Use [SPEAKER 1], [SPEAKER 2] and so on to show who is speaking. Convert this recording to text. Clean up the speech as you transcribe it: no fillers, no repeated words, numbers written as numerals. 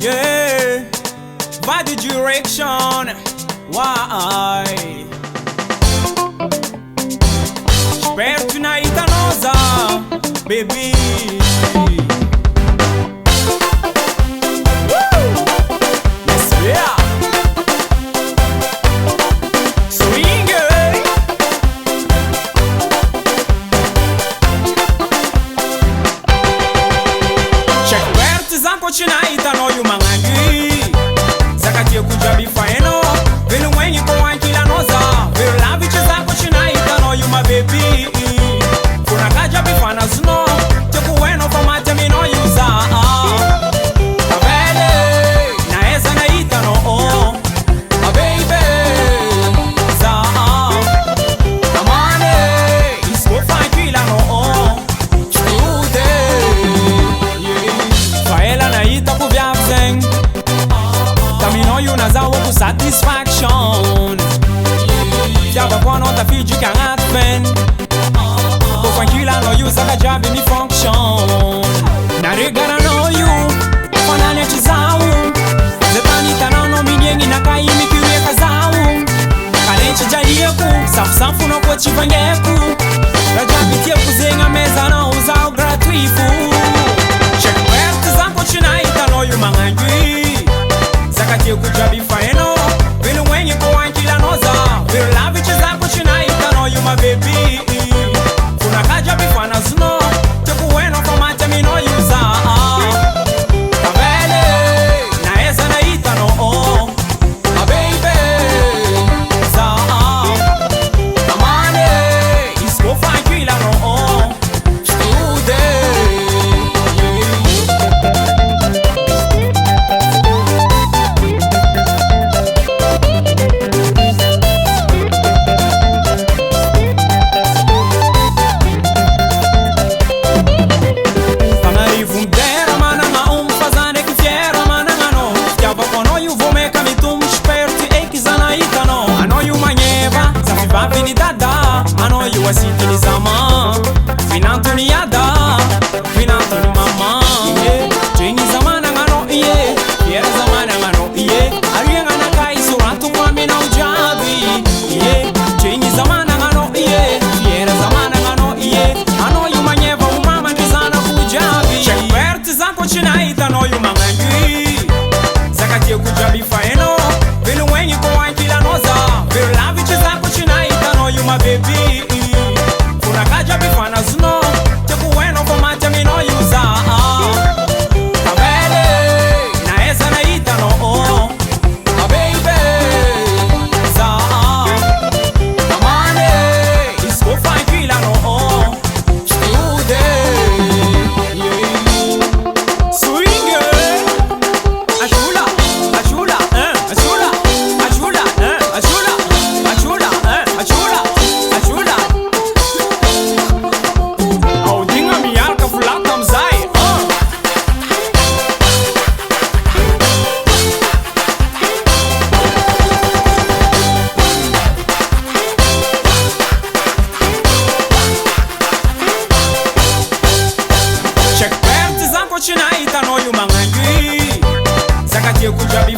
[SPEAKER 1] Yeah, by the direction. Why? Perte na itanosa, baby. Mess Mea. Swing it. Check perte za kochina itano yumangangi. Zakati kujabi faeno. Venu mwenye kwa kila noza. Venu laviche za kochina itano yuma baby. Kuna kaja bifana snow. Teku weno for mate mi no yuza. Avele na eza na itano oh. A baby za amane isko fa kila no oh. Chude faela na ita ku Viens. Tamino yuna za woku satisfaction. Jaba kwa nota fiji kangat fen. Kila no you saka job in the function. Na regara no you Fanane chizau Zetani tana no minyengi na kaimi kiwe kazau. Kalenchi jayeku Safu no kwa chifanyeku. Rajabi tie kuzenga meza no uzao gratuitement. Check perte zanko china itano you mangangi. Saka tie kujabi faeno. Vinu mwenye kwa kila noza. Viru laviche zanko china itano you my baby. Kuna kaja bifana snow. Teku weno for mate mi no yuza. Avele na eza na itano oh. A baby za amane isko fa kila no oh. Stude Sitini zama, finantoni yada, finantoni mama. Chengi zamana ngano iye, fiera zamana ngano iye. Ariya ngana kai surantu mwami na ujabi. Chengi zamana ngano iye, fiera zamana ngano iye. Ano yumanyeva umama ndizana kujabi. Check perte zanko china itano yumangangi. Zakati kujabi faeno, vinu wenye kwa kila noza. Viru laviche zanko china itano yuma baby. Kuna kaja bifana snow. Teku weno for mate mi no yuza. Avele na eza na itano oh. A baby za amane isko fa kila no oh. Stude swing it. Achula, achula, achula, achula, achula, achula, achula, achula. Check perte zanko china itano yumangangi. Zakati kujabi